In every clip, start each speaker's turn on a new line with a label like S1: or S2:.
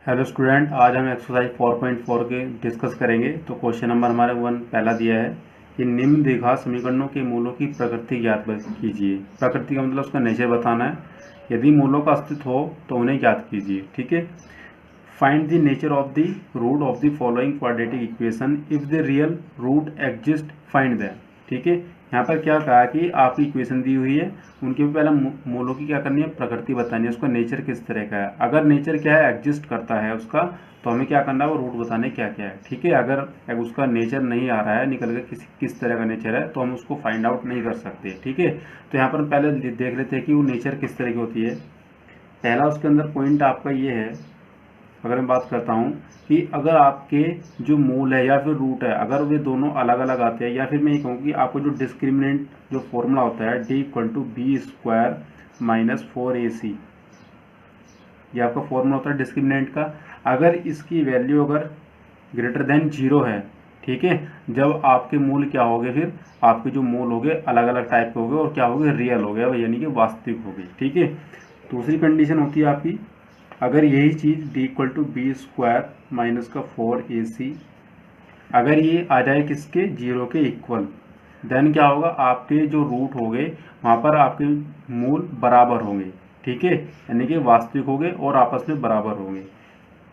S1: Hello student, आज हम exercise 4.4 के डिस्कस करेंगे। तो क्वेश्चन नंबर हमारे 1 पहला दिया है कि निम्न द्विघात समीकरणों के मूलों की प्रकृति ज्ञात कीजिए। प्रकृति का मतलब उसका नेचर बताना है। यदि मूलों का अस्तित्व हो तो उन्हें ज्ञात कीजिए। ठीक है। Find the nature of the root of the following quadratic equation if the real root exist find them. ठीक है। यहाँ पर क्या कहा कि आपकी इक्वेशन दी हुई है, उनके भी पहले मूलों की क्या करनी है, प्रकृति बतानी है, उसका नेचर किस तरह का है। अगर नेचर क्या है, एग्जिस्ट करता है उसका, तो हमें क्या करना है, वो रूट बताने क्या क्या है। ठीक है। अगर उसका नेचर नहीं आ रहा है निकल के किस तरह का नेचर है, तो हम उसको फाइंड आउट नहीं कर सकते। ठीक है। तो यहाँ पर पहले देख लेते हैं कि वो नेचर किस तरह की होती है। पहला उसके अंदर पॉइंट आपका ये है, अगर मैं बात करता हूँ कि अगर आपके जो मूल है या फिर रूट है, अगर वे दोनों अलग अलग आते हैं, या फिर मैं ये कहूँ कि आपको जो डिस्क्रिमिनेंट जो फॉर्मूला होता है D=b² माइनस 4ac, ये आपका फॉर्मूला होता है डिस्क्रिमिनेंट का। अगर इसकी वैल्यू अगर ग्रेटर देन 0 है, ठीक है, जब आपके मूल क्या हो गए, फिर आपके जो मूल हो गए अलग अलग टाइप के हो गए और क्या हो गए, रियल हो गया, यानी कि वास्तविक हो गई। ठीक है। दूसरी कंडीशन होती है आपकी, अगर यही चीज़ D=b² माइनस का 4ac, अगर ये आ जाए किसके, 0 के इक्वल, देन क्या होगा, आपके जो रूट हो गए वहाँ पर आपके मूल बराबर होंगे। ठीक है, यानी कि वास्तविक हो गए और आपस में बराबर होंगे।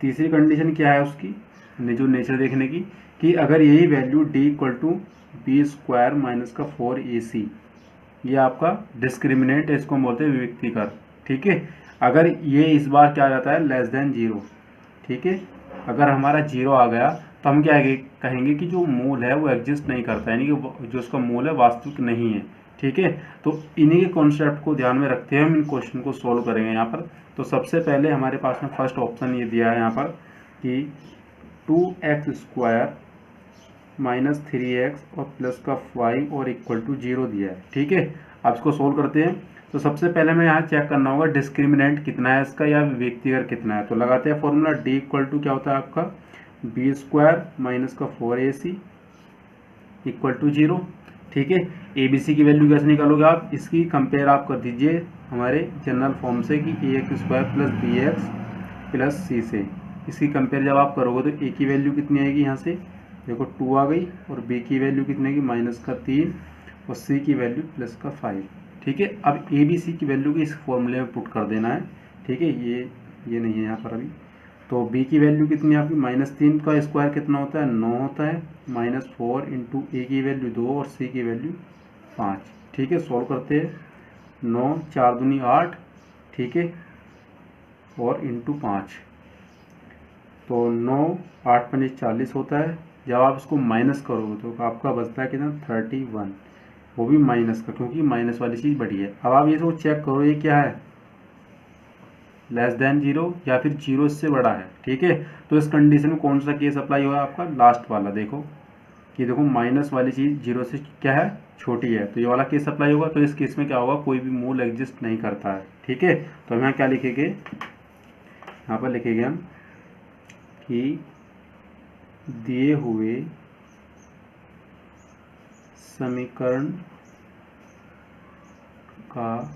S1: तीसरी कंडीशन क्या है उसकी, जो नेचर देखने की, कि अगर यही वैल्यू D=b² माइनस का 4ac, ये आपका डिस्क्रिमिनेंट है, इसको हम बोलते हैं विविक्तिकर। ठीक है। अगर ये इस बार क्या आ जाता है, लेस देन 0। ठीक है। अगर हमारा 0 आ गया तो हम क्या कहेंगे कि जो मूल है वो एग्जिस्ट नहीं करता, यानी कि जो उसका मूल है वास्तविक नहीं है। ठीक है। तो इन्हीं के कॉन्सेप्ट को ध्यान में रखते हुए हम इन क्वेश्चन को सोल्व करेंगे यहाँ पर। तो सबसे पहले हमारे पास में फर्स्ट ऑप्शन ये दिया है यहाँ पर कि 2x² माइनस 3x और प्लस का 5 और इक्वल टू 0 दिया है। ठीक है। अब इसको सोल्व करते हैं। तो सबसे पहले हमें यहाँ चेक करना होगा डिस्क्रिमिनेंट कितना है इसका, या विविक्तिकर कितना है। तो लगाते हैं फॉर्मूला, D= क्या होता है आपका, b² माइनस का 4ac इक्वल टू 0। ठीक है। ABC की वैल्यू कैसे निकालोगे आप, इसकी कंपेयर आप कर दीजिए हमारे जनरल फॉर्म से कि ax² plus bx plus c से। इसकी कंपेयर जब आप करोगे तो a की वैल्यू कितनी आएगी, यहाँ से देखो 2 आ गई, और b की वैल्यू कितनी आएगी, माइनस का 3, और c की वैल्यू प्लस का 5। ठीक है। अब ABC की वैल्यू की इस फॉर्मूले में पुट कर देना है। ठीक है। ये नहीं है यहाँ पर अभी। तो b की वैल्यू कितनी है आपकी, -3 का स्क्वायर कितना होता है, 9 होता है, -4 इंटू a की वैल्यू 2 और c की वैल्यू 5। ठीक है। सॉल्व करते हैं, 9 4 दूनी 8, ठीक है, और इंटू 5, तो 9 8 5 40 होता है। जब आप इसको माइनस करोगे तो आपका बचता है कितना, 31, वो भी माइनस का, क्योंकि माइनस वाली चीज़ बड़ी है। अब आप ये सब चेक करो, ये क्या है, लेस देन 0 या फिर 0 इससे बड़ा है। ठीक है। तो इस कंडीशन में कौन सा केस अप्लाई होगा आपका, लास्ट वाला। देखो कि देखो माइनस वाली चीज़ 0 से क्या है, छोटी है, तो ये वाला केस अप्लाई होगा। तो इस केस में क्या होगा, कोई भी मूल एग्जिस्ट नहीं करता है। ठीक है। तो हम यहाँ क्या लिखेंगे, यहाँ पर लिखेंगे हम कि दिए हुए समीकरण का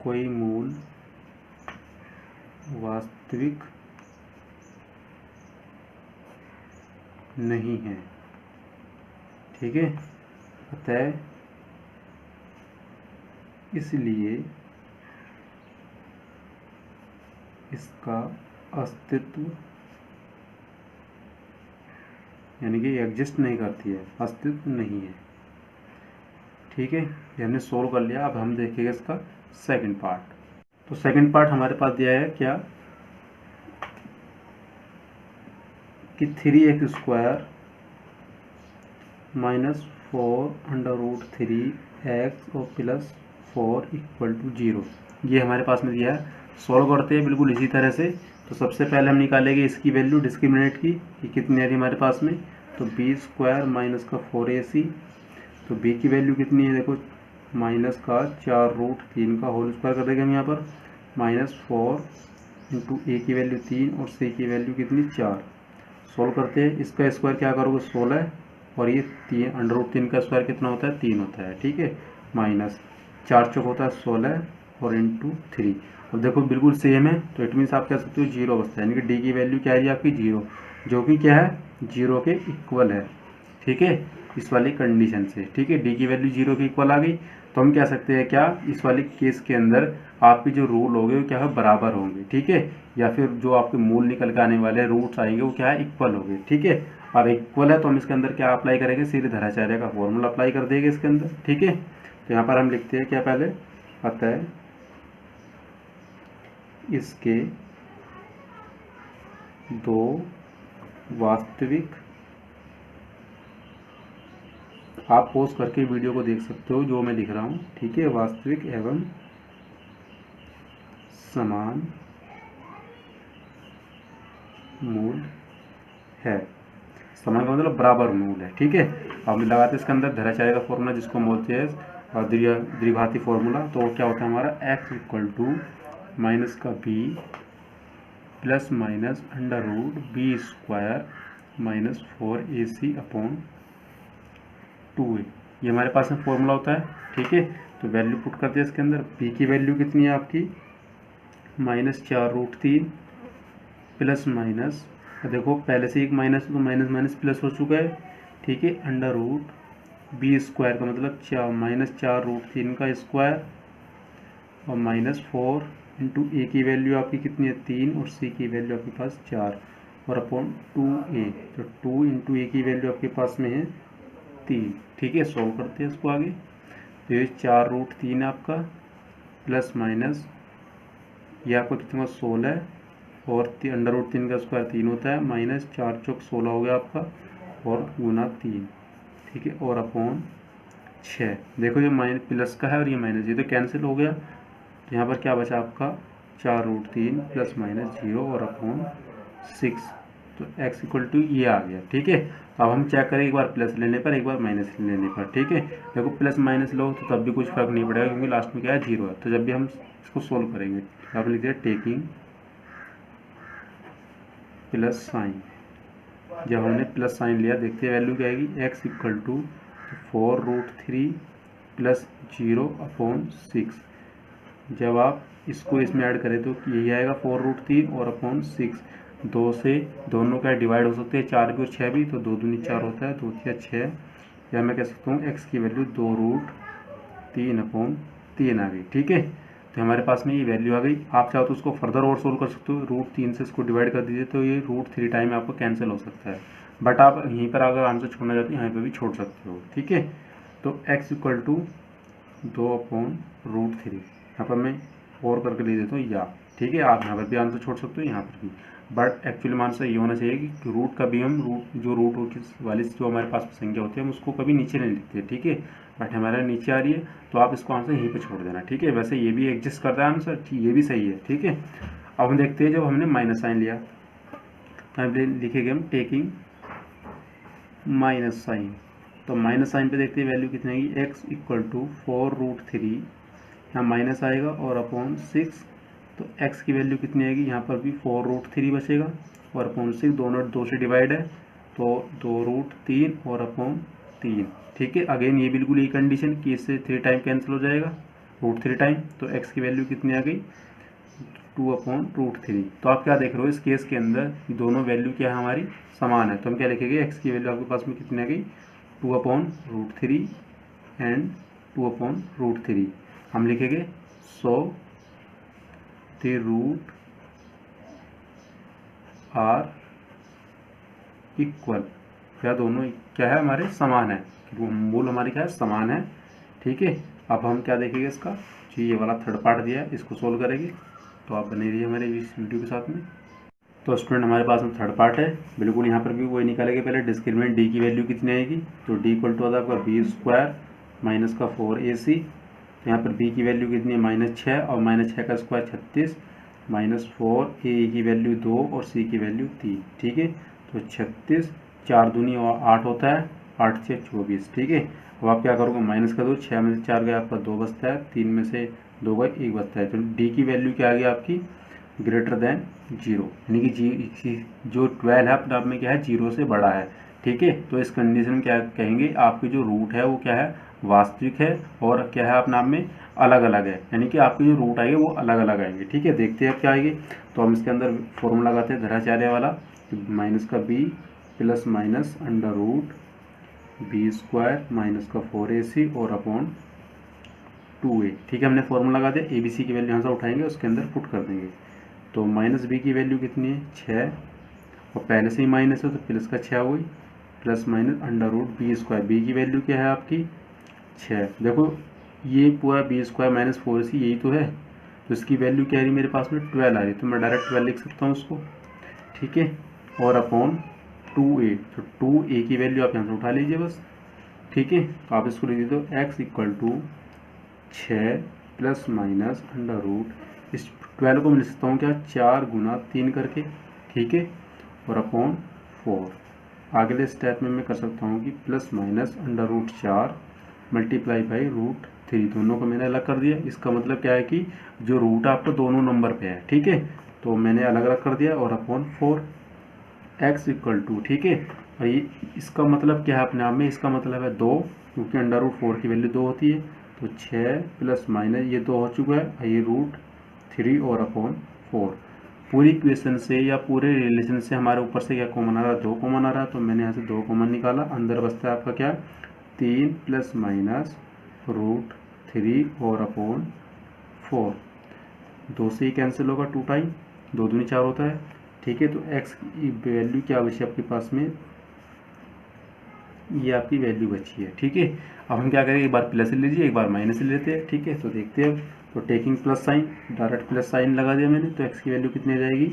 S1: कोई मूल वास्तविक नहीं है। ठीक है। अतः इसलिए इसका अस्तित्व, यानी कि एग्जिस्ट नहीं करती है, अस्तित्व नहीं है। ठीक है। ये हमने सोल्व कर लिया। अब हम देखेंगे इसका सेकंड पार्ट। तो सेकंड पार्ट हमारे पास दिया है क्या, कि 3x² माइनस 4√3x और प्लस 4 इक्वल टू 0, ये हमारे पास में दिया है। सॉल्व करते हैं बिल्कुल इसी तरह से। तो सबसे पहले हम निकालेंगे इसकी वैल्यू डिस्क्रिमिनेंट की, कि कितनी आ रही हमारे पास में, तो b² माइनस का 4ac, तो b की वैल्यू कितनी है, देखो माइनस का 4√3 का होल स्क्वायर कर देंगे हम यहाँ पर, -4 इंटू a की वैल्यू 3 और c की वैल्यू कितनी, 4। सोल्व करते हैं, इसका स्क्वायर क्या करोगे, 16, और ये 3 √3 का स्क्वायर कितना होता है, 3 होता है। ठीक है। माइनस 4 चौक होता है 16, और इंटू 3। अब देखो बिल्कुल सेम है, तो इट मीन्स आप कह सकते हो 0 अवस्था, यानी कि डी की वैल्यू क्या है आपकी 0, जो कि क्या है 0 के इक्वल है। ठीक है, इस वाली कंडीशन से, ठीक है, डी की वैल्यू 0 के इक्वल आ गई, तो हम कह सकते हैं क्या, इस वाली केस के अंदर आपके जो रूल होंगे वो क्या है बराबर होंगे। ठीक है, या फिर जो आपके मूल निकल के आने वाले रूट्स आएंगे वो क्या है इक्वल होंगे। ठीक है, और इक्वल है तो हम इसके अंदर क्या अप्लाई करेंगे, सीधे धराचार्य का फॉर्मूला अप्लाई कर देंगे इसके अंदर। ठीक है, तो यहाँ पर हम लिखते हैं क्या, पहले अतः इसके दो वास्तविक, आप पॉज करके वीडियो को देख सकते हो जो मैं लिख रहा हूँ। ठीक है, वास्तविक एवं समान मूल है, समान का मतलब बराबर मूल है। ठीक है, अब लगाते हैं इसके अंदर धराचार्य का फॉर्मूला जिसको हम बोलते हैं द्विघाती फॉर्मूला। तो क्या होता है हमारा, x इक्वल टू माइनस का b plus minus under root B square minus 4ac upon 2a, ये हमारे पास में फॉर्मूला होता है। ठीक है, तो वैल्यू पुट करते हैं इसके अंदर। b की वैल्यू कितनी है आपकी, -4√3 प्लस माइनस, देखो पहले से एक माइनस तो माइनस माइनस प्लस हो चुका है। ठीक है, अंडर रूट बी स्क्वायर का मतलब -4√3 का स्क्वायर और -4 इंटू ए की वैल्यू आपकी कितनी है 3 और सी की वैल्यू आपके पास 4 और अपॉन 2a, तो 2 इंटू ए की वैल्यू आपके पास में है 3। ठीक है, सॉल्व करते हैं इसको आगे, तो ये 4√3 आपका प्लस माइनस ये आपको कितना 16 और अंडर रूट 3 का स्क्वायर 3 होता है, -4 चौक 16 हो गया आपका और गुना 3। ठीक है, और अपॉन 6, देखो ये माइनस प्लस का है और ये माइनस, ये तो कैंसिल हो गया, तो यहाँ पर क्या बचा आपका 4√3 प्लस माइनस 0 और अपॉन 6, तो x इक्वल टू ये आ गया। ठीक है, तो अब हम चेक करें एक बार प्लस लेने पर एक बार माइनस लेने पर। ठीक है, देखो प्लस माइनस लो तो तब भी कुछ फर्क नहीं पड़ेगा क्योंकि लास्ट में क्या है 0 है। तो जब भी हम इसको सोल्व करेंगे यहाँ पर लिखिए टेकिंग प्लस साइन, जब हमने प्लस साइन लिया देखते हैं वैल्यू क्या आएगी, x equal to 4√3 plus 0 upon 6, जब आप इसको इसमें ऐड करें तो यही आएगा 4√3 और अपॉन 6, 2 से दोनों का डिवाइड हो सकते हैं, 4 भी और 6 भी, तो 2 दूनी 4 होता है, 2 या 6, या मैं कह सकता हूँ x की वैल्यू 2√3 अपॉन 3 आ गई। ठीक है, तो हमारे पास में ये वैल्यू आ गई। आप चाहो तो उसको फर्दर और सोल्व कर सकते हो, √3 से इसको डिवाइड कर दीजिए तो ये √3 टाइम आपको कैंसिल हो सकता है, बट आप यहीं पर अगर आंसर छोड़ना चाहते हैं यहाँ पर भी छोड़ सकते हो। ठीक है, तो x इक्वल टू 2/√3, यहाँ पर मैं और करके ले देता हूँ या। ठीक है, आप यहाँ पर भी आंसर छोड़ सकते हो यहाँ पर भी, बट एक्चुअली आंसर ये होना चाहिए कि रूट का भी हम रूट वाली जो हमारे पास संख्या होती है हम उसको कभी नीचे नहीं लिखते। ठीक है, बट हमारा नीचे आ रही है तो आप इसको आंसर यहीं पे छोड़ देना। ठीक है, वैसे ये भी एग्जिस्ट करता है आंसर, ये भी सही है। ठीक है, अब हम देखते हैं जब हमने माइनस साइन लिया तो लिखेंगे हम टेकिंग माइनस साइन, तो माइनस साइन पे देखते हैं वैल्यू कितनी आएगी, x इक्वल टू 4√3, यहाँ माइनस आएगा और अपॉन 6, तो x की वैल्यू कितनी आएगी, यहाँ पर भी 4√3 बचेगा और अपॉन 6, दोनों 2 से डिवाइड है तो 2√3 और अपॉन 3। ठीक है, अगेन ये बिल्कुल यही कंडीशन कि इससे 3 टाइम कैंसिल हो जाएगा, √3 टाइम, तो x की वैल्यू कितनी आ गई 2/√3। तो आप क्या देख रहे हो इस केस के अंदर दोनों वैल्यू क्या है हमारी समान है, तो हम क्या लिखेंगे x की वैल्यू आपके पास में कितनी आ गई 2/√3 एंड 2/√3, हम लिखेंगे so the root are equal, क्या दोनों क्या है हमारे समान है, मूल हमारी क्या है समान है। ठीक है, अब हम क्या देखेंगे इसका, जी ये वाला थर्ड पार्ट दिया है इसको सोल्व करेंगे, तो आप बने रहिए हमारे इस वीडियो के साथ में। तो स्टूडेंट हमारे पास में थर्ड पार्ट है, बिल्कुल यहाँ पर भी वही निकालेंगे, पहले डिस्क्रिमिनेंट डी की वैल्यू कितनी आएगी, तो डी इक्वल टू आता है आपका बी स्क्वायर माइनस का 4ac, तो यहाँ पर बी की वैल्यू कितनी है -6 और -6 का स्क्वायर 36, -4 ए की वैल्यू 2 और सी की वैल्यू 3। ठीक है, तो 36, 4 दूनी और 8 होता है, 8 से 24। ठीक है, अब आप क्या करोगे माइनस कर दो, 6 में से 4 गया आपका 2 बचता है, 3 में से 2 गया 1 बचता है, तो डी की वैल्यू क्या आ गई आपकी ग्रेटर देन 0, यानी कि जो 12 है अपने आप में क्या है 0 से बड़ा है, ठीक है। तो इस कंडीशन में क्या कहेंगे, आपकी जो रूट है वो क्या है, वास्तविक है और क्या है अपने आप में अलग अलग है, यानी कि आपके जो रूट आएंगे वो अलग अलग आएंगे। ठीक है, देखते हैं अब क्या आएंगे। तो हम इसके अंदर फॉर्मूला लगाते हैं धराचार्य वाला, माइनस का B plus minus under root B square minus का 4ac और अपॉन 2a। ठीक है, हमने फॉर्मूला लगा दिया। ABC की वैल्यू यहाँ से उठाएंगे उसके अंदर पुट कर देंगे। तो माइनस बी की वैल्यू कितनी है, 6, और पहले से ही माइनस है तो प्लस का 6 हुई, plus minus under root B square, B की वैल्यू क्या है आपकी 6। देखो ये पूरा बी स्क्वायर माइनस 4ac यही तो है, तो इसकी वैल्यू क्या है मेरे पास में 12 आ रही, तो मैं डायरेक्ट 12 लिख सकता हूँ उसको। ठीक है, और अपॉन 2a, तो 2a की वैल्यू आप यहाँ से उठा लीजिए बस। ठीक है, तो आप इसको लिख दीजिए, तो x equal to 6 plus minus under root, इस 12 को मैं लिख सकता हूँ क्या 4 गुना 3 करके। ठीक है, और अपॉन 4। अगले स्टेप में मैं कर सकता हूँ कि plus minus under root 4 multiply by root 3, दोनों को मैंने अलग कर दिया। इसका मतलब क्या है कि जो रूट आपका दोनों नंबर पे है। ठीक है, तो मैंने अलग अलग कर दिया, और अपॉन 4 x इक्वल टू, ठीक है। और ये इसका मतलब क्या है अपने आप में, इसका मतलब है 2, क्योंकि अंडर रूट 4 की वैल्यू 2 होती है। तो 6 प्लस माइनस ये 2 हो चुका है, और ये रूट 3 और अपॉन 4। पूरी इक्वेशन से या पूरे रिलेशन से हमारे ऊपर से क्या कॉमन आ रहा है, 2 कॉमन आ रहा है, तो मैंने यहाँ से 2 कॉमन निकाला। अंदर बचता है आपका क्या 3 प्लस माइनस रूट 3 और अपॉन 4। 2 से ही कैंसिल होगा, 2 टाइम 2 दूनी 4 होता है। ठीक है, तो x की वैल्यू क्या बची आपके पास में, ये आपकी वैल्यू बची है। ठीक है, अब हम क्या करेंगे, एक बार प्लस ले लीजिए एक बार माइनस ले लेते हैं। ठीक है, तो देखते हैं। तो taking plus sign, direct plus sign लगा दिया मैंने, तो x की वैल्यू कितनी आ जाएगी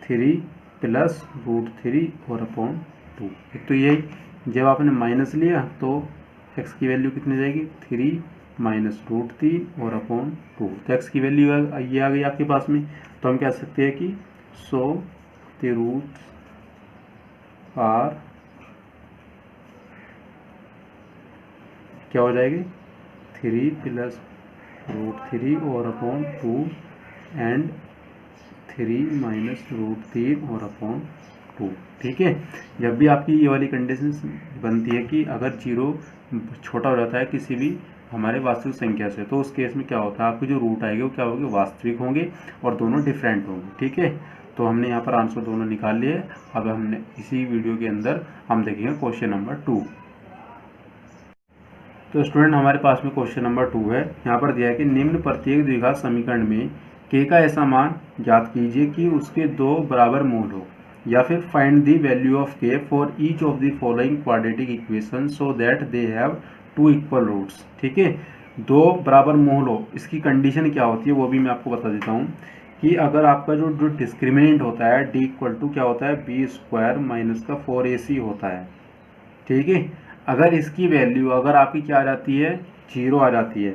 S1: 3 प्लस रूट 3 और अपॉन 2। एक तो यही जब आपने माइनस लिया तो x की वैल्यू कितनी जाएगी 3 माइनस रूट 3 और अपॉन 2। तो x की वैल्यू ये आ गई आपके पास में। तो हम कह सकते हैं कि सो द रूट्स आर क्या हो जाएगी 3 प्लस रूट 3 और अपॉन 2 एंड 3 माइनस रूट 3 और अपॉन 2। ठीक है, जब भी आपकी ये वाली कंडीशन बनती है कि अगर 0 छोटा हो जाता है किसी भी हमारे वास्तविक संख्या से, तो उस केस में क्या होता है, आपके जो रूट आएंगे वो क्या होंगे, वास्तविक होंगे और दोनों डिफरेंट होंगे। ठीक है, तो हमने यहाँ पर आंसर दोनों निकाल लिए। अब हमने इसी वीडियो के अंदर हम देखेंगे क्वेश्चन नंबर 2। तो स्टूडेंट हमारे पास में क्वेश्चन नंबर 2 है। यहाँ पर दिया है कि निम्न प्रत्येक द्विघात समीकरण में k का ऐसा मान ज्ञात कीजिए कि उसके 2 बराबर मूल हो, या फिर find the value of k for each of the following quadratic equation so that they have 2 equal roots. ठीक है, 2 बराबर मूल हो, इसकी कंडीशन क्या होती है वो भी मैं आपको बता देता हूँ कि अगर आपका जो डिस्क्रिमिनेंट होता है d इक्वल टू क्या होता है बी स्क्वायर माइनस का 4ac होता है। ठीक है, अगर इसकी वैल्यू अगर आपकी क्या आ जाती है 0 आ जाती है,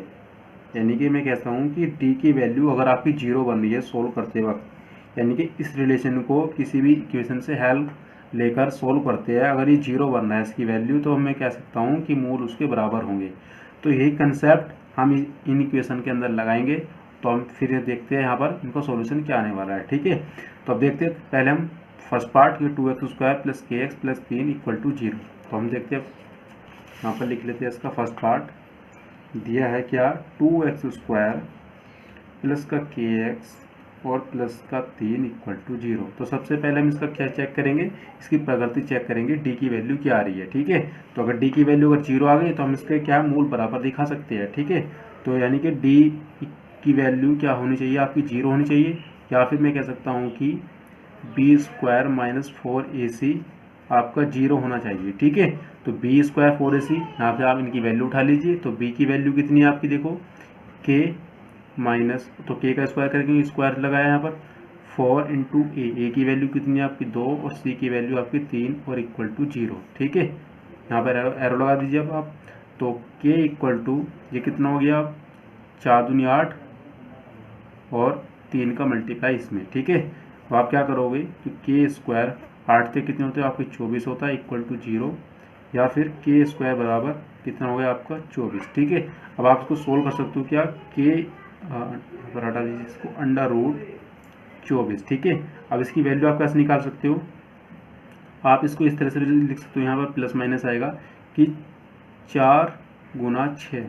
S1: यानी कि मैं कहता हूँ कि d की वैल्यू अगर आपकी 0 बन रही है सोल्व करते वक्त, यानी कि इस रिलेशन को किसी भी इक्वेशन से हेल्प लेकर सोल्व करते हैं, अगर ये 0 बन रहा है इसकी वैल्यू, तो मैं कह सकता हूँ कि मूल उसके बराबर होंगे। तो यही कंसेप्ट हम इन इक्वेशन के अंदर लगाएंगे। तो हम फिर देखते हैं यहाँ पर इनका सॉल्यूशन क्या आने वाला है। ठीक है, तो अब देखते हैं पहले हम फर्स्ट पार्ट ये 2x square plus kx plus 3 equal to 0। तो हम देखते हैं यहाँ पर लिख लेते हैं इसका फर्स्ट पार्ट दिया है क्या 2x स्क्वायर प्लस का kx और प्लस का 3 इक्वल टू 0। तो सबसे पहले हम इसका क्या चेक करेंगे, इसकी प्रकृति चेक करेंगे, d की वैल्यू क्या आ रही है। ठीक है, तो अगर d की वैल्यू अगर 0 आ गई तो हम इसके क्या मूल बराबर दिखा सकते हैं। ठीक है, तो यानी कि d की वैल्यू क्या होनी चाहिए आपकी 0 होनी चाहिए, या फिर मैं कह सकता हूँ कि बी स्क्वायर माइनस 4ac आपका 0 होना चाहिए। ठीक है, तो बी स्क्वायर 4ac यहाँ पे आप इनकी वैल्यू उठा लीजिए। तो b की वैल्यू कितनी है आपकी, देखो k माइनस, तो k का स्क्वायर करके स्क्वायर लगाया यहाँ पर 4 इंटू a की वैल्यू कितनी है आपकी 2 और c की वैल्यू आपकी 3 और इक्वल टू 0। ठीक है, यहाँ पर एरो लगा दीजिए अब आप। तो k इक्वल टू ये कितना हो गया 4 दूनी 8 और 3 का मल्टीप्लाई इसमें। ठीक है, तो आप क्या करोगे कि k स्क्वायर 8 से कितने होते हैं आपके 24 होता है इक्वल टू 0, या फिर k स्क्वायर बराबर कितना हो गया आपका 24। ठीक है, अब आप इसको सोल्व कर सकते हो क्या k पर हटा दीजिए इसको अंडर रूट 24। ठीक है, अब इसकी वैल्यू आप कैसे निकाल सकते हो, आप इसको इस तरह से भी लिख सकते हो, यहाँ पर प्लस माइनस आएगा कि 4 गुना 6,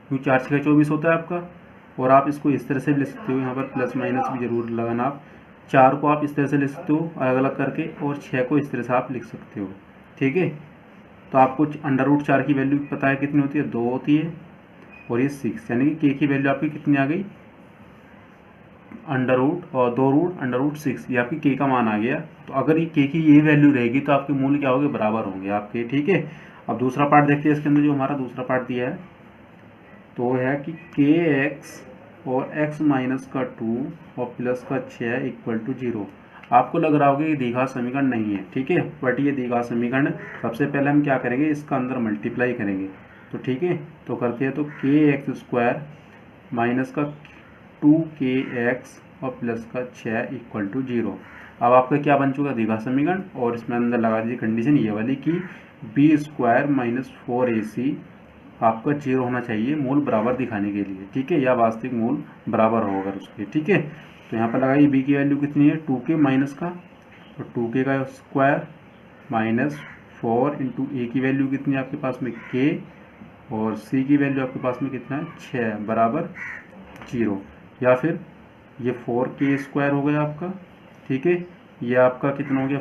S1: क्योंकि 4 6 24 होता है आपका। और आप इसको इस तरह से भी लिख सकते हो, यहाँ पर प्लस माइनस भी जरूर लगाना। आप 4 को आप इस तरह से लिख सकते हो अलग अलग करके, और 6 को इस तरह से आप लिख सकते हो, ठीक है। तो आपको √4 की वैल्यू पता है कितनी होती है, 2 होती है, और ये 6, यानी कि के की वैल्यू आपकी कितनी आ गई, √ और 2 √ √6, ये आपकी के का मान आ गया। तो अगर ये के की ये वैल्यू रहेगी तो आपके मूल्य क्या होंगे, बराबर होंगे आपके, ठीक है। अब दूसरा पार्ट देखते हैं इसके अंदर, जो हमारा दूसरा पार्ट दिया है तो है कि kx और x माइनस का 2 और प्लस का 6 इक्वल टू 0। आपको लग रहा होगा कि द्विघात समीकरण नहीं है, ठीक है, बट ये द्विघात समीकरण है। सबसे पहले हम क्या करेंगे, इसका अंदर मल्टीप्लाई करेंगे, तो ठीक है, तो करते हैं। तो kx² माइनस का 2kx और प्लस का 6 इक्वल टू 0। अब आपका क्या बन चुका, द्विघात समीकरण। और इसमें अंदर लगा दीजिए कंडीशन ये वाली कि b² माइनस 4ac आपका 0 होना चाहिए मूल बराबर दिखाने के लिए, ठीक है, या वास्तविक मूल बराबर होगा उसके, ठीक है। तो यहाँ पर लगाइए b की वैल्यू कितनी है, 2k माइनस का, तो 2k का स्क्वायर माइनस 4 इंटू a की वैल्यू कितनी है आपके पास में k, और c की वैल्यू आपके पास में कितना है 6 बराबर 0। या फिर ये 4k² हो गया आपका, ठीक है, ये आपका कितना हो गया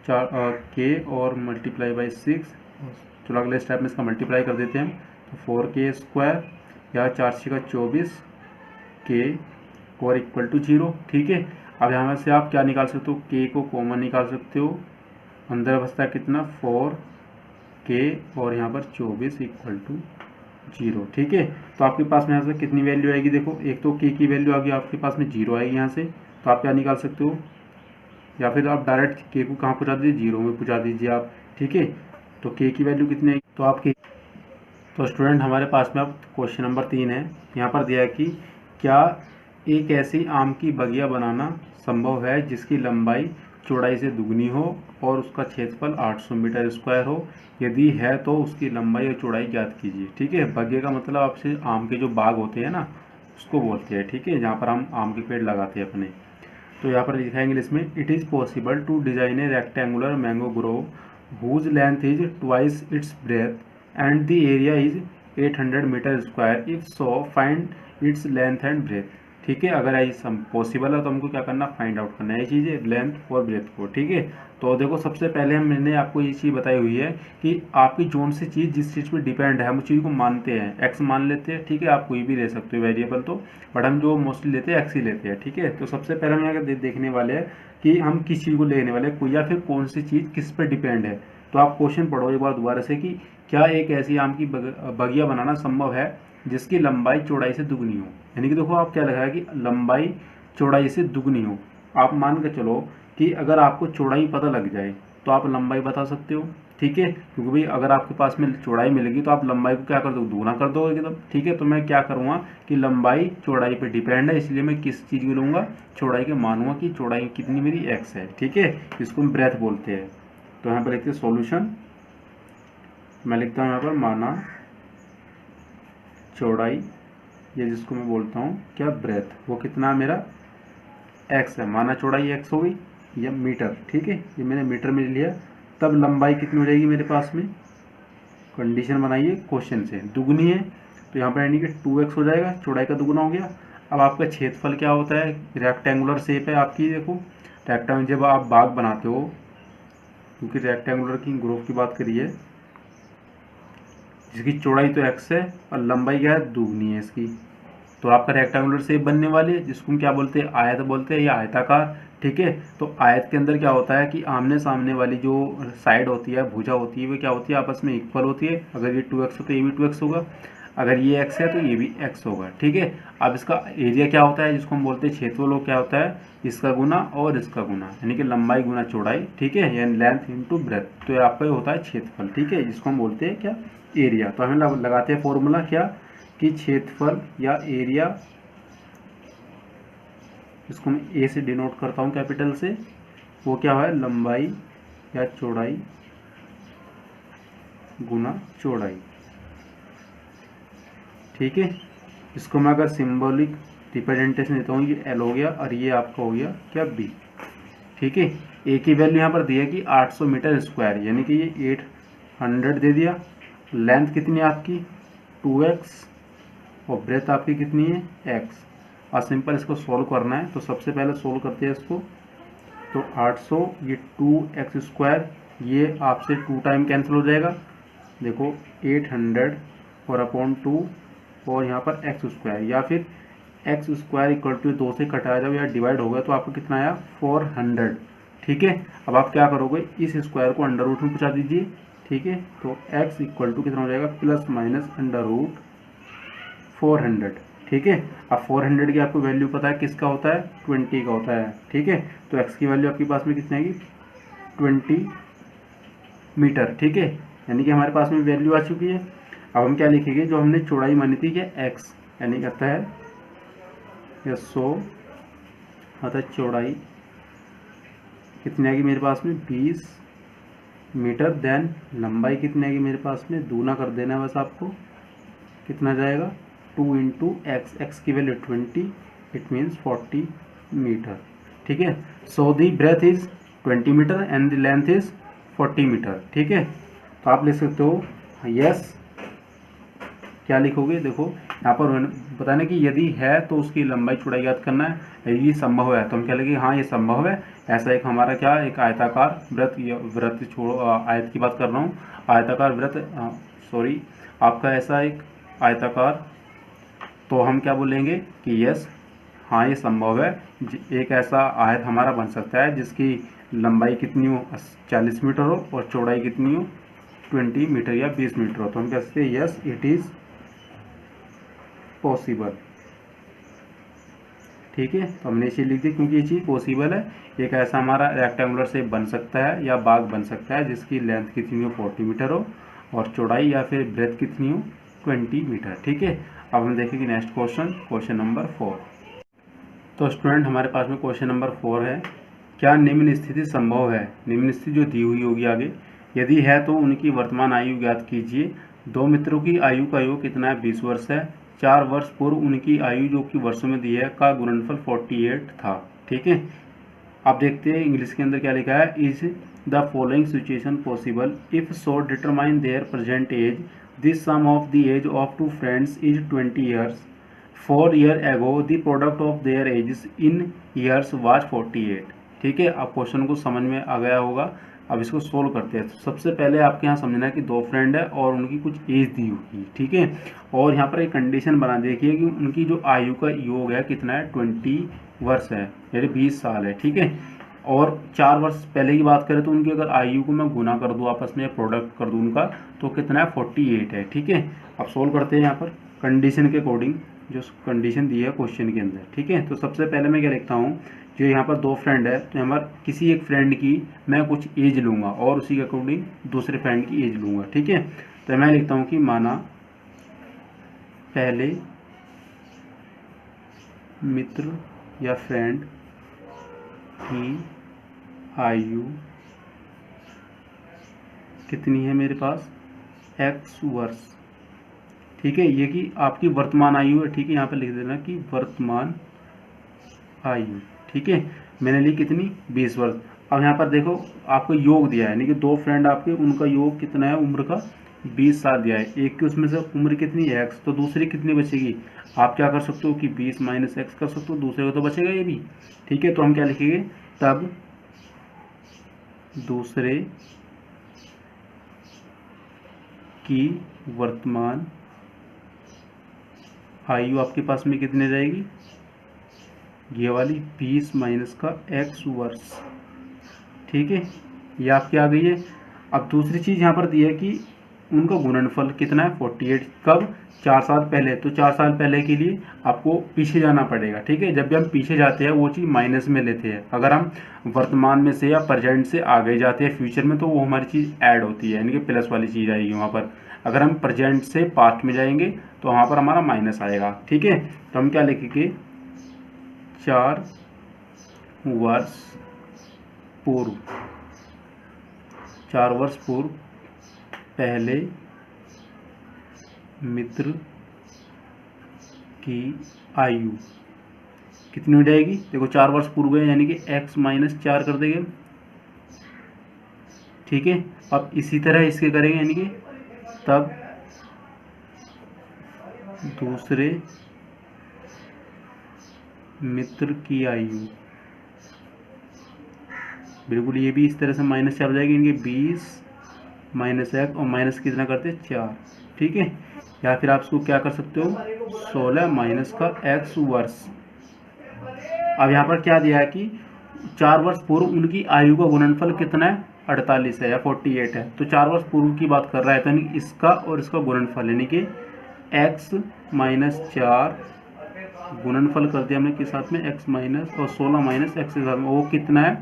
S1: 4k और मल्टीप्लाई बाई 6। चलो अगले स्टेप में इसका मल्टीप्लाई कर देते हैं। तो 4k² या 4 6 का 24 k और इक्वल टू 0, ठीक है। अब यहाँ से आप क्या निकाल सकते हो, k को कॉमन निकाल सकते हो, अंदर बचता है कितना 4k और यहाँ पर 24 इक्वल टू 0, ठीक है। तो आपके पास में यहाँ से कितनी वैल्यू आएगी, देखो, एक तो k की वैल्यू आ गई आपके पास में 0 आएगी यहाँ से, तो आप क्या निकाल सकते हो, या फिर आप डायरेक्ट k को कहाँ पहुँचा दीजिए, 0 में पहुँचा दीजिए आप, ठीक है। तो k की वैल्यू कितनी है, तो आपकी, तो स्टूडेंट हमारे पास में अब क्वेश्चन नंबर 3 है। यहाँ पर दिया है कि क्या एक ऐसी आम की बगिया बनाना संभव है जिसकी लंबाई चौड़ाई से दुगनी हो और उसका क्षेत्रफल 800 मीटर स्क्वायर हो, यदि है तो उसकी लंबाई और चौड़ाई ज्ञात कीजिए, ठीक है। बगिया का मतलब आपसे आम के जो बाग होते हैं ना, उसको बोलते हैं, ठीक है, जहाँ पर हम आम के पेड़ लगाते हैं अपने। तो यहाँ पर लिखा है इंग्लिश में, it is possible to design a rectangular mango grove whose length is twice its breadth and the area is 800 meter square, if so find its length and breadth, ठीक है। अगर ऐसा पॉसिबल है तो हमको क्या करना, फाइंड आउट करना है ये चीज़, लेंथ और ब्रेथ को, ठीक है। तो देखो सबसे पहले मैंने आपको ये चीज़ बताई हुई है कि आपकी जोन से चीज़ जिस चीज़ पर डिपेंड है हम उस चीज़ को मानते हैं, एक्स मान लेते हैं, ठीक है। आप कोई भी ले सकते हो वेरिएबल, तो बट हम जो मोस्टली लेते हैं एक्स ही लेते हैं, ठीक है। तो सबसे पहले हम यहाँ देखने वाले हैं कि हम किस चीज़ को लेने वाले हैं, कोई या फिर कौन सी चीज़ किस पर डिपेंड है। तो आप क्वेश्चन पढ़ो एक बार दोबारा से कि क्या एक ऐसी आम की बगिया बनाना संभव है जिसकी लंबाई चौड़ाई से दुगनी हो, यानी कि देखो आप क्या लिखा है कि लंबाई चौड़ाई से दुगनी हो। आप मान के चलो कि अगर आपको चौड़ाई पता लग जाए तो आप लंबाई बता सकते हो, ठीक है, क्योंकि भाई अगर आपके पास में चौड़ाई मिलेगी तो आप लंबाई को क्या कर दो, दुगना कर दोगे एकदम, ठीक है। तो मैं क्या करूँगा कि लंबाई चौड़ाई पे डिपेंड है, इसलिए मैं किस चीज़ को लूँगा, चौड़ाई के मानूंगा कि चौड़ाई कितनी मेरी एक्स है, ठीक है। इसको हम ब्रेथ बोलते हैं। तो यहाँ पर लिखते हैं सॉल्यूशन, मैं लिखता हूँ यहाँ पर माना चौड़ाई, ये जिसको मैं बोलता हूँ क्या ब्रेथ, वो कितना मेरा एक्स है, माना चौड़ाई एक्स हो गई या मीटर, ठीक है, ये मैंने मीटर में लिया। तब लंबाई कितनी हो जाएगी मेरे पास में, कंडीशन बनाइए क्वेश्चन से, दुगनी है तो यहाँ पर यानी कि 2x हो जाएगा, चौड़ाई का दुगना हो गया। अब आपका क्षेत्रफल क्या होता है, रेक्टेंगुलर शेप है आपकी, देखो रेक्टेंगुलर जब आप बाग बनाते हो, क्योंकि रेक्टेंगुलर की ग्रोथ की बात करिए, जिसकी चौड़ाई तो x है और लंबाई क्या है, दुगनी है इसकी, तो आपका रेक्टेंगुलर शेप बनने वाली है, जिसको हम क्या बोलते हैं, आयत बोलते हैं या आयताकार, ठीक है। तो आयत के अंदर क्या होता है कि आमने सामने वाली जो साइड होती है, भुजा होती है, वो क्या होती है, आपस में इक्वल होती है। अगर ये 2x हो तो ये भी 2x होगा, अगर ये x है तो ये भी x होगा, ठीक है। अब इसका एरिया क्या होता है, जिसको हम बोलते हैं क्षेत्रफल, वो क्या होता है, इसका गुना और इसका गुना, यानी कि लंबाई गुना चौड़ाई, ठीक है, यानी लेंथ इंटू ब्रेथ। तो ये आपका होता है क्षेत्रफल, ठीक है, जिसको हम बोलते हैं क्या, एरिया। तो हमें लगाते हैं फॉर्मूला क्या, कि क्षेत्रफल या एरिया, इसको मैं ए से डिनोट करता हूँ कैपिटल से, वो क्या है, लंबाई या चौड़ाई गुना चौड़ाई, ठीक है। इसको मैं अगर सिंबॉलिक रिप्रेजेंटेशन देता हूँ, ये एल हो गया और ये आपका हो गया क्या, बी, ठीक है। ए की वैल्यू यहाँ पर दी है कि 800 मीटर स्क्वायर, यानी कि ये 800 दे दिया। लेंथ कितनी है आपकी 2x और ब्रेथ आपकी कितनी है x। और सिंपल इसको सॉल्व करना है, तो सबसे पहले सॉल्व करते हैं इसको। तो 800 ये 2x स्क्वायर, ये आपसे 2 टाइम कैंसिल हो जाएगा। देखो 800 और अपॉन 2 और यहाँ पर x स्क्वायर, या फिर x स्क्वायर इक्वल टू 2 से कटाया जब या डिवाइड हो गया तो आपको कितना आया 400। ठीक है, अब आप क्या करोगे, इस स्क्वायर को अंडर रूट में पहुँचा दीजिए। ठीक है, तो x इक्वल टू कितना हो जाएगा प्लस माइनस अंडर रूट 400। ठीक है, अब 400 की आपको वैल्यू पता है किसका होता है 20 का होता है। ठीक है, तो x की वैल्यू आपके पास में कितनी आएगी 20 मीटर। ठीक है, यानी कि हमारे पास में वैल्यू आ चुकी है। अब हम क्या लिखेंगे, जो हमने चौड़ाई मानी थी क्या x, यानी कहता है ये 100 अर्थात चौड़ाई कितनी आएगी मेरे पास में 20 मीटर। देन लंबाई कितनी आएगी मेरे पास में, दूना कर देना है बस आपको, कितना जाएगा 2 इंटू एक्स, एक्स की वैल्यू 20, इट मीन्स 40 मीटर। ठीक है, so the breadth is 20 metre and the length is 40 metre. ठीक है, तो आप लिख सकते हो यस, क्या लिखोगे, देखो यहाँ पर बताना कि यदि है तो उसकी लंबाई चौड़ाई याद करना है, यदि संभव है तो हम क्या लिखेंगे हाँ ये संभव है। ऐसा एक हमारा क्या एक आयताकार वृत्त, वृत्त छोड़ो आयत की बात कर रहा हूँ, आयताकार वृत्त सॉरी आपका ऐसा एक आयताकार, तो हम क्या बोलेंगे कि यस हाँ ये संभव है। एक ऐसा आयत हमारा बन सकता है जिसकी लंबाई कितनी हो 40 मीटर हो और चौड़ाई कितनी हो 20 मीटर या 20 मीटर हो, तो हम कह सकते हैं यस इट इज़ पॉसिबल। ठीक है, तो हमने इसे लिख दी क्योंकि ये चीज़ पॉसिबल है। एक ऐसा हमारा रेक्टेंगुलर शेप बन सकता है या बाग बन सकता है जिसकी लेंथ कितनी हो 40 मीटर हो और चौड़ाई या फिर ब्रेथ कितनी हो 20 मीटर। ठीक है, अब हम देखेंगे नेक्स्ट क्वेश्चन, क्वेश्चन नंबर 4। तो स्टूडेंट हमारे पास में क्वेश्चन नंबर 4 है, क्या निम्न स्थिति संभव है। निम्न स्थिति जो दी हुई होगी आगे, यदि है तो उनकी वर्तमान आयु ज्ञात कीजिए। दो मित्रों की आयु का योग कितना है 20 वर्ष है। 4 वर्ष पूर्व उनकी आयु जो कि वर्षों में दी है का गुणनफल 48 था। ठीक है, आप देखते हैं इंग्लिश के अंदर क्या लिखा है, is the following situation possible if so determine their present age, this sum of the age of two friends is 20 years, 4 year ago the product of their ages in years was 48। ठीक है, आप question को समझ में आ गया होगा। अब इसको सोल्व करते हैं। तो सबसे पहले आपके यहाँ समझना है कि दो फ्रेंड है और उनकी कुछ एज दी हुई। ठीक है, और यहाँ पर एक कंडीशन बना देखिए कि उनकी जो आयु का योग है कितना है 20 वर्ष है, यानी 20 साल है। ठीक है, और 4 वर्ष पहले की बात करें तो उनकी अगर आयु को मैं गुना कर दूँ आपस में, प्रोडक्ट कर दूँ उनका, तो कितना है 48 है। ठीक है, अब सोल्व करते हैं यहाँ पर कंडीशन के अकॉर्डिंग, जो कंडीशन दी है क्वेश्चन के अंदर। ठीक है, तो सबसे पहले मैं क्या लिखता हूँ, जो यहाँ पर दो फ्रेंड है तो हमारे किसी एक फ्रेंड की मैं कुछ एज लूँगा और उसी के अकॉर्डिंग दूसरे फ्रेंड की एज लूँगा। ठीक है, तो मैं लिखता हूँ कि माना पहले मित्र या फ्रेंड की आयु कितनी है मेरे पास x वर्ष। ठीक है, ये कि आपकी वर्तमान आयु है। ठीक है, यहाँ पे लिख देना कि वर्तमान आयु। ठीक है, मैंने ली कितनी 20 वर्ष। अब यहाँ पर देखो आपको योग दिया है, यानी कि दो फ्रेंड आपके, उनका योग कितना है उम्र का 20 साल दिया है। एक की उसमें से उम्र कितनी है x, तो दूसरी कितनी बचेगी, आप क्या कर सकते हो कि 20 माइनस x कर सकते हो, दूसरे को तो बचेगा ये भी। ठीक है, तो हम क्या लिखेंगे, तब दूसरे की वर्तमान आयु आपके पास में कितने जाएगी, ये वाली 20 माइनस का x वर्ष। ठीक है, ये आपकी आ गई है। अब दूसरी चीज़ यहाँ पर दी है कि उनका गुणनफल कितना है 48, कब 4 साल पहले, तो 4 साल पहले के लिए आपको पीछे जाना पड़ेगा। ठीक है, जब भी हम पीछे जाते हैं वो चीज़ माइनस में लेते हैं, अगर हम वर्तमान में से या प्रेजेंट से आगे जाते हैं फ्यूचर में तो वो हमारी चीज़ ऐड होती है, यानी कि प्लस वाली चीज़ आएगी वहाँ पर। अगर हम प्रेजेंट से पास्ट में जाएंगे तो वहाँ पर हमारा माइनस आएगा। ठीक है, तो हम क्या लिखेंगे 4 वर्ष पूर्व, 4 वर्ष पूर्व पहले मित्र की आयु कितनी हो जाएगी, देखो 4 वर्ष पूर्व है यानी कि x माइनस 4 कर देंगे, ठीक है। अब इसी तरह इसके करेंगे, यानी कि तब दूसरे मित्र की आयु, बिल्कुल ये भी इस तरह से माइनस 4 हो जाएगी, इनके 20 माइनस एक्स और माइनस कितना करते हैं 4, ठीक है। या फिर आप इसको क्या कर सकते हो 16 माइनस का एक्स वर्ष। अब यहाँ पर क्या दिया है कि 4 वर्ष पूर्व उनकी आयु का गुणनफल कितना है 48 है या 48 है, तो 4 वर्ष पूर्व की बात कर रहा है, तो यानी इसका और इसका गुणनफल यानी कि x माइनस 4 गुणनफल कर दिया हमने किस साथ में x माइनस और 16 माइनस एक्स के साथ में, वो कितना है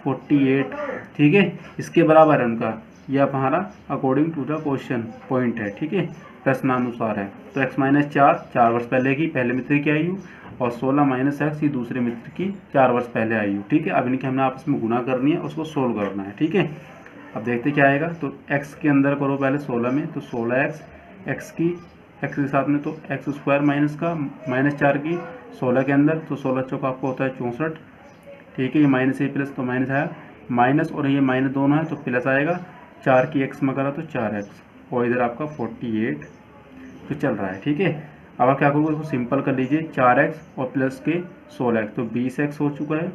S1: 48, ठीक है। इसके बराबर है उनका, यह हमारा according to the question point है, ठीक है, प्रश्नानुसार है। तो x माइनस 4 वर्ष पहले की पहले मित्र की आयु और 16 माइनस एक्स ये दूसरे मित्र की 4 वर्ष पहले आयु, ठीक है। अब इनकी हमने आपस में गुना करनी है, उसको सोल्व करना है, ठीक है। अब देखते क्या आएगा, तो x के अंदर करो पहले 16 में, तो 16x x के साथ में तो एक्स स्क्वायर माइनस का माइनस 4 की 16 के अंदर, तो 16 चौका आपको होता है 64, ठीक है। ये माइनस है प्लस तो माइनस आया, माइनस और ये माइनस दोनों है तो प्लस आएगा, 4 की x में करा तो 4x और इधर आपका 48 तो चल रहा है, ठीक है। अब आप क्या करोगे, इसको सिंपल कर लीजिए, 4x और प्लस के 16x तो 20x हो चुका है,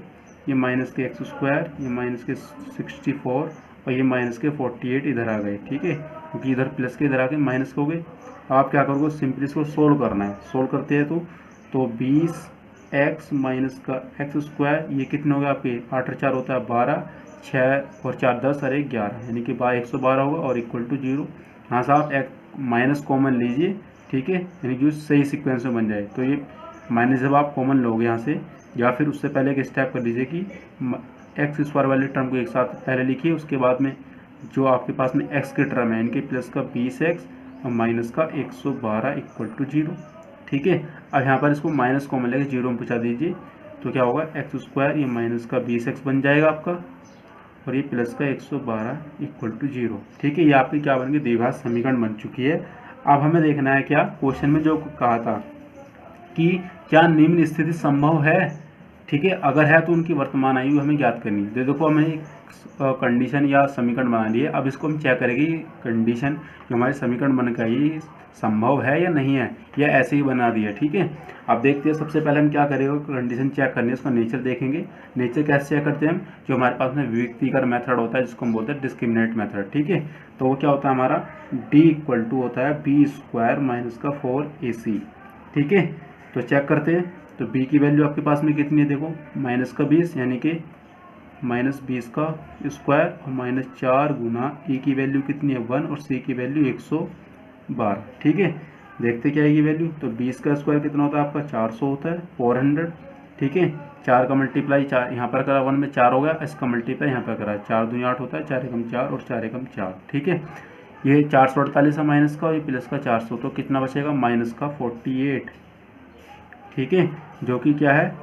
S1: ये माइनस के एक्स स्क्वायर, ये माइनस के 64 और ये माइनस के 48 इधर आ गए, ठीक है, क्योंकि इधर प्लस के इधर आके माइनस हो गए। अब आप क्या करोगे, सिंपली इसको सोल्व करना है, सोल्व करते हैं तो 20x माइनस का एक्स स्क्वायर, ये कितने हो गए आपके 8 और 4 होता है 12, 6 और 4 10 और 1 11, यानी कि 112 होगा और इक्वल टू 0। यहाँ से आप एक माइनस कॉमन लीजिए, ठीक है, यानी कि सही सीक्वेंस में बन जाए। तो ये माइनस जब आप कॉमन लोगे यहाँ से, या फिर उससे पहले एक स्टेप कर लीजिए कि एक्स स्क्वायर वाले टर्म को एक साथ पहले लिखिए, उसके बाद में जो आपके पास में एक्स के टर्म है इनके प्लस का 20x और माइनस का 112 इक्वल टू 0, ठीक है। अब यहाँ पर इसको माइनस कॉमन लेके 0 में पहुँचा दीजिए, तो क्या होगा एक्स स्क्वायर ये माइनस का 20x बन जाएगा आपका और ये प्लस का 112 इक्वल टू 0, ठीक है। ये आपकी क्या बन गई द्विघात समीकरण बन चुकी है। अब हमें देखना है क्या क्वेश्चन में जो कहा था कि क्या निम्न स्थिति संभव है, ठीक है, अगर है तो उनकी वर्तमान आयु हमें ज्ञात करनी है। देखो हमें एक कंडीशन या समीकरण बना लिए, अब इसको हम चेक करेंगे कंडीशन जो हमारी समीकरण बन गई संभव है या नहीं है, या ऐसे ही बना दिया, ठीक है। अब देखते हैं सबसे पहले हम क्या करेंगे, कंडीशन चेक करनी है, उसका नेचर देखेंगे। नेचर कैसे चेक करते हैं हम, जो हमारे पास में व्यक्तिगत मेथड होता है जिसको हम बोलते हैं डिस्क्रिमिनेट मेथड, ठीक है। तो वो क्या होता है हमारा d इक्वल टू होता है बी स्क्वायर माइनस का 4ac, ठीक है। तो चेक करते हैं, तो b की वैल्यू आपके पास में कितनी है, देखो माइनस का 20 यानी कि माइनस 20 का स्क्वायर और माइनस 4 गुना e की वैल्यू कितनी है 1 और c की वैल्यू 112, ठीक है। देखते क्या है ये वैल्यू, तो 20 का स्क्वायर कितना होता है आपका 400 होता है 400, ठीक है। 4 का मल्टीप्लाई 4 यहाँ पर करा 1 में 4 हो गया, इसका मल्टीप्लाई यहाँ पर करा 4 दूनी 8 होता है, 4 एकम 4 और 4 एकम 4, ठीक है। ये 448 है माइनस का और ये प्लस का 400, तो कितना बचेगा माइनस का 48, ठीक है, जो कि क्या है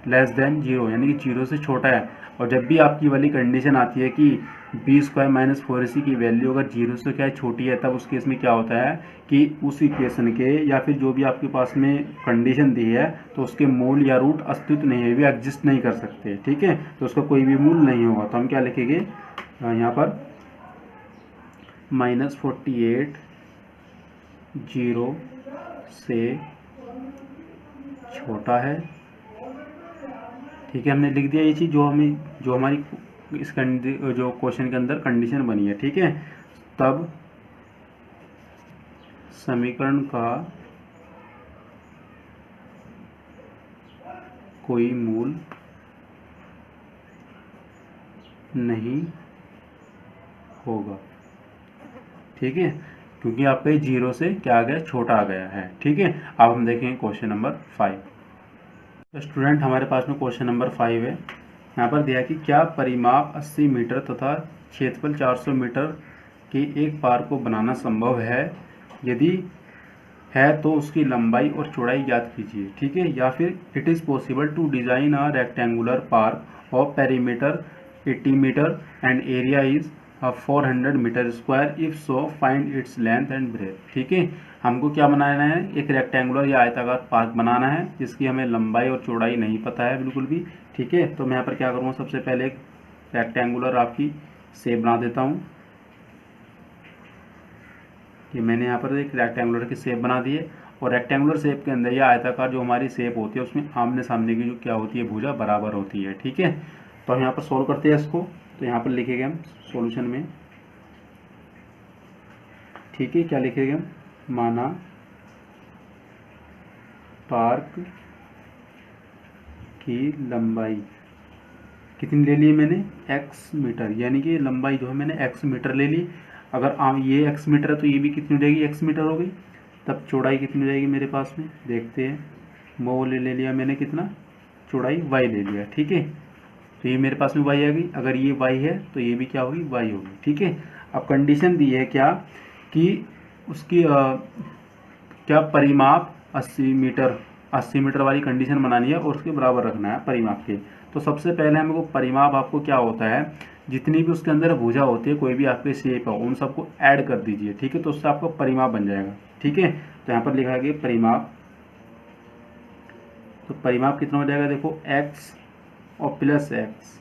S1: लेस देन 0 यानी कि 0 से छोटा है। और जब भी आपकी वाली कंडीशन आती है कि बी स्क्वायर माइनस 4ac की वैल्यू अगर 0 से क्या है छोटी है, तब उस केस में क्या होता है कि उस इक्वेशन के या फिर जो भी आपके पास में कंडीशन दी है तो उसके मूल या रूट अस्तित्व नहीं है, वे एग्जिस्ट नहीं कर सकते, ठीक है। तो उसका कोई भी मूल नहीं होगा, तो हम क्या लिखेंगे यहाँ पर माइनस 48 0 से छोटा है, ठीक है। हमने लिख दिया ये चीज़ जो हमारी इस जो क्वेश्चन के अंदर कंडीशन बनी है, ठीक है। तब समीकरण का कोई मूल नहीं होगा, ठीक है, क्योंकि आपका 0 से क्या आ गया छोटा आ गया है, ठीक है। अब हम देखेंगे क्वेश्चन नंबर 5। तो स्टूडेंट हमारे पास में क्वेश्चन नंबर 5 है। यहाँ पर दिया कि क्या परिमाप 80 मीटर तथा क्षेत्रफल 400 मीटर के एक पार्क को बनाना संभव है, यदि है तो उसकी लंबाई और चौड़ाई ज्ञात कीजिए, ठीक है। या फिर it is possible to design a rectangular park of perimeter 80 metre and area is 400 metre square, if so find its length and breadth, ठीक है। हमको क्या बनाना है, एक रेक्टेंगुलर या आयताकार पार्क बनाना है जिसकी हमें लंबाई और चौड़ाई नहीं पता है बिल्कुल भी, ठीक है। तो मैं यहाँ पर क्या करूँगा, सबसे पहले एक रेक्टेंगुलर आपकी शेप बना देता हूँ। ये मैंने यहाँ पर एक रेक्टेंगुलर की शेप बना दी है, और रेक्टेंगुलर शेप के अंदर या आयताकार जो हमारी शेप होती है उसमें आमने सामने की जो क्या होती है भुजा बराबर होती है। ठीक है, तो हम यहाँ पर सोल्व करते हैं इसको। तो यहाँ पर लिखेंगे हम सॉल्यूशन में, ठीक है, क्या लिखेंगे हम, माना पार्क की लंबाई कितनी ले ली मैंने, x मीटर, यानी कि लंबाई जो है मैंने x मीटर ले ली। अगर ये x मीटर है तो ये भी कितनी हो जाएगी, x मीटर हो गई। तब चौड़ाई कितनी हो जाएगी मेरे पास में, देखते हैं। वो ले लिया मैंने कितना, चौड़ाई y ले लिया। ठीक है, तो ये मेरे पास में y आ गई। अगर ये y है तो ये भी क्या होगी, y होगी। ठीक है, अब कंडीशन दी है क्या कि उसकी क्या परिमाप 80 मीटर वाली कंडीशन बनानी है और उसके बराबर रखना है परिमाप के। तो सबसे पहले हमको परिमाप आपको क्या होता है, जितनी भी उसके अंदर भुजा होती है, कोई भी आपके शेप है, उन सबको ऐड कर दीजिए। ठीक है, तो उससे आपका परिमाप बन जाएगा। ठीक है, तो यहाँ पर लिखा गया परिमाप। तो परिमाप कितना हो जाएगा, देखो x और प्लस x,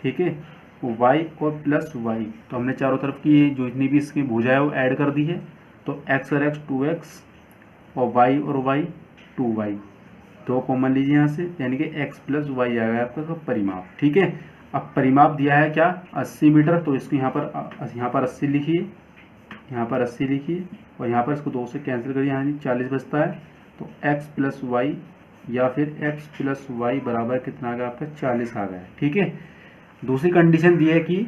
S1: ठीक है, y और प्लस y। तो हमने चारों तरफ की जो जितनी भी इसकी भुजा है वो ऐड कर दी है। तो x और x 2x और y और y 2y, दो कॉमन लीजिए यहाँ से, यानी कि x प्लस वाई आएगा आपका परिमाप। ठीक है, अब परिमाप दिया है क्या, 80 मीटर। तो इसको यहाँ पर 80 लिखिए, यहाँ पर 80 लिखिए, और यहाँ पर इसको 2 से कैंसिल करिए, यहाँ 40 बचता है। तो x प्लस वाई या फिर x प्लस वाई बराबर कितना आ गया आपका, 40 आ गया। ठीक है, दूसरी कंडीशन दी है कि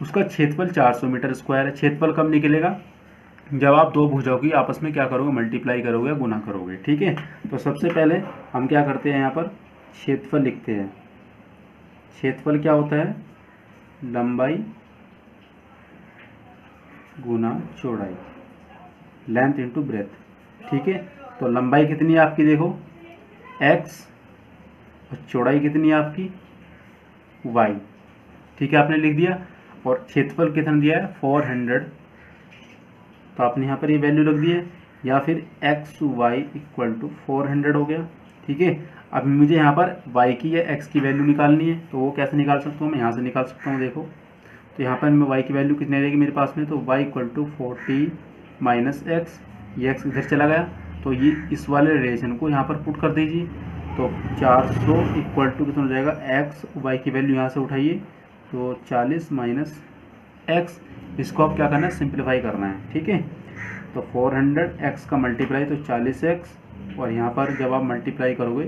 S1: उसका क्षेत्रफल 400 मीटर स्क्वायर है। क्षेत्रफल कब निकलेगा, जब आप दो भुजाओं की आपस में क्या करोगे, मल्टीप्लाई करोगे, गुना करोगे। ठीक है, तो सबसे पहले हम क्या करते हैं, यहाँ पर क्षेत्रफल लिखते हैं। क्षेत्रफल क्या होता है, लंबाई गुना चौड़ाई, लेंथ इनटू ब्रेथ। ठीक है, तो लंबाई कितनी है आपकी, देखो x, और चौड़ाई कितनी है आपकी y। ठीक है, आपने लिख दिया। और क्षेत्रफल कितना दिया है, 400। तो आपने यहाँ पर ये वैल्यू रख दी है, या फिर एक्स वाई इक्वल टू 400 हो गया। ठीक है, अब मुझे यहाँ पर y की या x की वैल्यू निकालनी है। तो वो कैसे निकाल सकता हूँ, मैं यहाँ से निकाल सकता हूँ। देखो, तो यहाँ पर मैं y की वैल्यू कितनी रहेगी मेरे पास में, तो y equal to 40 minus x, ये x इधर चला गया। तो ये इस वाले रिलेशन को यहाँ पर पुट कर दीजिए। तो 400 इक्वल टू कितना हो जाएगा, x, y की वैल्यू यहाँ से उठाइए, तो 40 माइनस x, इसको आप क्या करना है, सिंप्लीफाई करना है। ठीक है, तो 400x का मल्टीप्लाई तो 40x, और यहाँ पर जब आप मल्टीप्लाई करोगे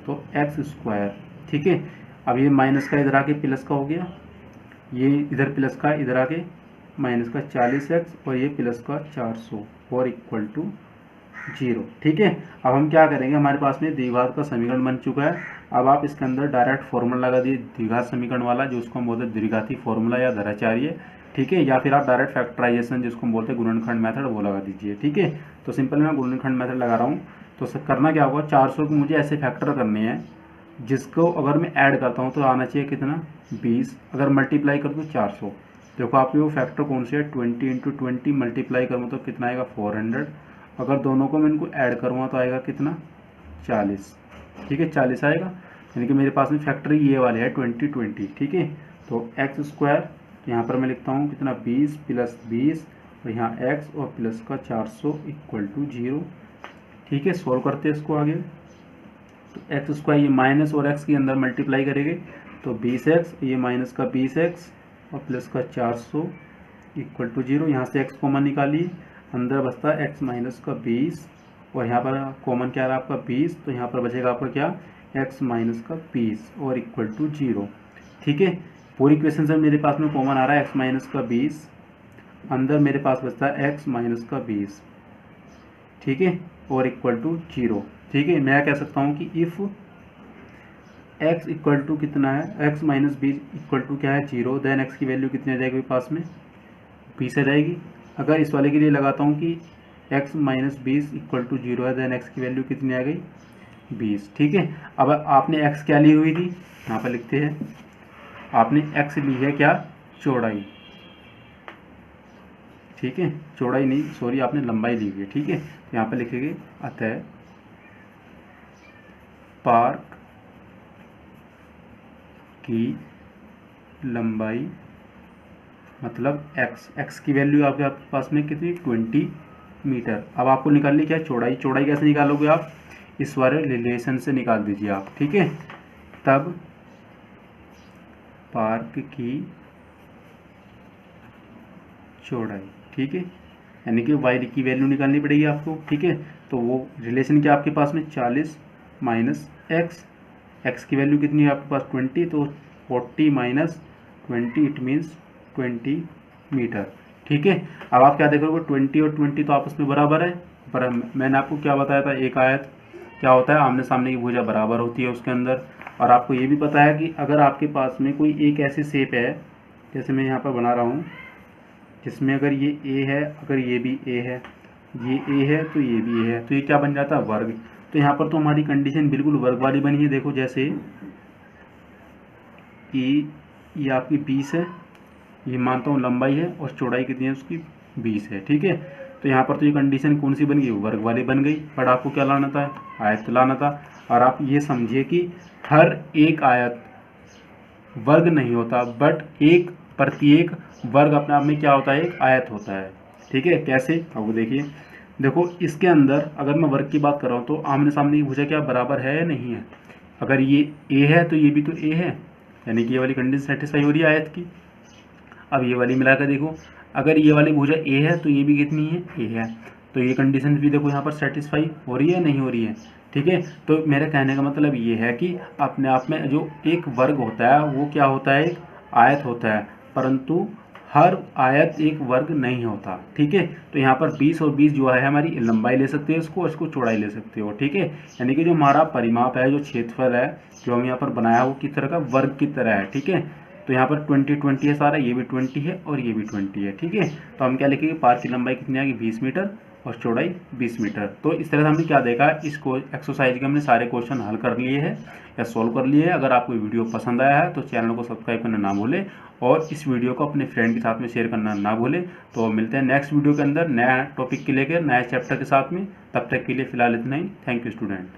S1: तो x स्क्वायर। ठीक है, अब ये माइनस का इधर आके प्लस का हो गया, ये इधर प्लस का इधर आके माइनस का 40x, और ये प्लस का 400, और इक्वल टू 0। ठीक है, अब हम क्या करेंगे, हमारे पास में द्विघात का समीकरण बन चुका है। अब आप इसके अंदर डायरेक्ट फॉर्मूला लगा दिए द्विघात समीकरण वाला, जो उसको हम बोलते हैं द्विघाती फॉर्मूला या धराचार्य। ठीक है, या फिर आप डायरेक्ट फैक्टराइजेशन जिसको हम बोलते हैं गुणनखंड मेथड, वो लगा दीजिए। ठीक है, तो सिंपल मैं गुणनखंड मेथड लगा रहा हूँ। तो करना क्या होगा, 400 को मुझे ऐसे फैक्टर करने हैं जिसको अगर मैं ऐड करता हूँ तो आना चाहिए कितना, 20। अगर मल्टीप्लाई कर दूँ 400, देखो आपके वो फैक्टर कौन से है, 20 इंटू 20 मल्टीप्लाई करूँ तो कितना आएगा, 400। अगर दोनों को मैं इनको ऐड करूँगा तो आएगा कितना, 40। ठीक है, 40 आएगा, यानी कि मेरे पास में फैक्टर ये वाले है 20 20। ठीक है, तो एक्स स्क्वायर, यहाँ पर मैं लिखता हूँ कितना, 20 प्लस 20, और यहाँ x और प्लस का 400 इक्वल टू 0। ठीक है, सोल्व करते हैं इसको आगे। तो एक्स स्क्वायर, ये माइनस और x के अंदर मल्टीप्लाई करेंगे तो 20x, ये माइनस का 20x और प्लस का 400 इक्वल टू 0। यहाँ से x कॉमन निकालिए, अंदर बचता है x माइनस का 20, और यहाँ पर कॉमन क्या रहा आपका 20, तो यहाँ पर बचेगा आपका क्या, x माइनस का 20 और इक्वल टू 0। ठीक है, पूरी इक्वेशन से मेरे पास में कॉमन आ रहा है x माइनस का 20, अंदर मेरे पास बचता है x माइनस का 20। ठीक है, और इक्वल टू 0। ठीक है, मैं कह सकता हूँ कि इफ़ x इक्वल टू कितना है, x माइनस 20 इक्वल टू क्या है, 0, देन x की वैल्यू कितनी आ जाएगी मेरे पास में, 20 आ जाएगी। अगर इस वाले के लिए लगाता हूँ कि x माइनस 20 इक्वल टू 0 है, देन x की वैल्यू कितनी आ गई, 20। ठीक है, अब आपने x क्या ली हुई थी, यहाँ पर लिखते हैं, आपने x ली है क्या, चौड़ाई। ठीक है, चौड़ाई नहीं, सॉरी, आपने लंबाई ली हुई है। ठीक है, तो यहाँ पर लिखेंगे, अतः पार्क की लंबाई मतलब x की वैल्यू आपके पास में कितनी 20 मीटर। अब आपको निकालनी क्या है चौड़ाई। चौड़ाई कैसे निकालोगे आप, इस वाले रिलेशन से निकाल दीजिए आप, ठीक है। तब पार्क की चौड़ाई, ठीक है, यानी कि y की वैल्यू निकालनी पड़ेगी आपको, ठीक है। तो वो रिलेशन क्या आपके पास में 40 माइनस x की वैल्यू कितनी है आपके पास 20, तो 40 माइनस 20 इट मीन्स 20 मीटर, ठीक है। अब आप क्या देखोगे 20 और 20 तो आपस में बराबर है, पर मैंने आपको क्या बताया था, एक आयत क्या होता है, आमने सामने की भुजा बराबर होती है उसके अंदर। और आपको ये भी पता है कि अगर आपके पास में कोई एक ऐसी शेप है, जैसे मैं यहाँ पर बना रहा हूँ, जिसमें अगर ये a है, अगर ये भी a है, ये a है तो ये भी a है, तो ये क्या बन जाता है वर्ग। तो यहाँ पर तो हमारी कंडीशन बिल्कुल वर्ग वाली बनी है। देखो जैसे ये आपकी 20 है, ये मानता हूँ लंबाई है, और चौड़ाई कितनी है उसकी 20 है, ठीक है। तो यहाँ पर तो ये कंडीशन कौन सी बन गई, वर्ग वाली बन गई। बट आपको क्या लाना था, आयत लाना था। और आप ये समझिए कि हर एक आयत वर्ग नहीं होता, बट एक प्रत्येक वर्ग अपने आप में क्या होता है, एक आयत होता है, ठीक है। कैसे, अब वो देखिए, देखो इसके अंदर अगर मैं वर्ग की बात कर रहा हूँ तो आमने सामने की भुजा क्या बराबर है या नहीं है। अगर ये a है तो ये भी तो a है, यानी कि ये वाली कंडीशन सेटिस्फाई हो रही है आयत की। अब ये वाली मिलाकर देखो, अगर ये वाली भुजा a है तो ये भी कितनी है, a है, तो ये कंडीशन भी देखो यहाँ पर सेटिस्फाई हो रही है नहीं हो रही है, ठीक है। तो मेरे कहने का मतलब ये है कि अपने आप में जो एक वर्ग होता है वो क्या होता है, एक आयत होता है, परंतु हर आयत एक वर्ग नहीं होता, ठीक है। तो यहाँ पर 20 और 20 जो है हमारी लंबाई ले सकते हो इसको, इसको चौड़ाई ले सकते हो, ठीक है। यानी कि जो हमारा परिमाप है, जो क्षेत्रफल है जो हम यहाँ पर बनाया वो किस तरह का, वर्ग की तरह है, ठीक है। तो यहाँ पर 20 है सारा, ये भी 20 है और ये भी 20 है, ठीक है। तो हम क्या लिखेंगे, पार्क की लंबाई कितनी आएगी 20 मीटर और चौड़ाई 20 मीटर। तो इस तरह से हमने क्या देखा, इसको एक्सरसाइज के हमने सारे क्वेश्चन हल कर लिए हैं या सॉल्व कर लिए हैं। अगर आपको वीडियो पसंद आया है तो चैनल को सब्सक्राइब करना ना भूलें, और इस वीडियो को अपने फ्रेंड के साथ में शेयर करना ना भूलें। तो मिलते हैं नेक्स्ट वीडियो के अंदर नया टॉपिक के लेकर, नए चैप्टर के साथ में। तब तक के लिए फ़िलहाल इतना ही। Thank you student.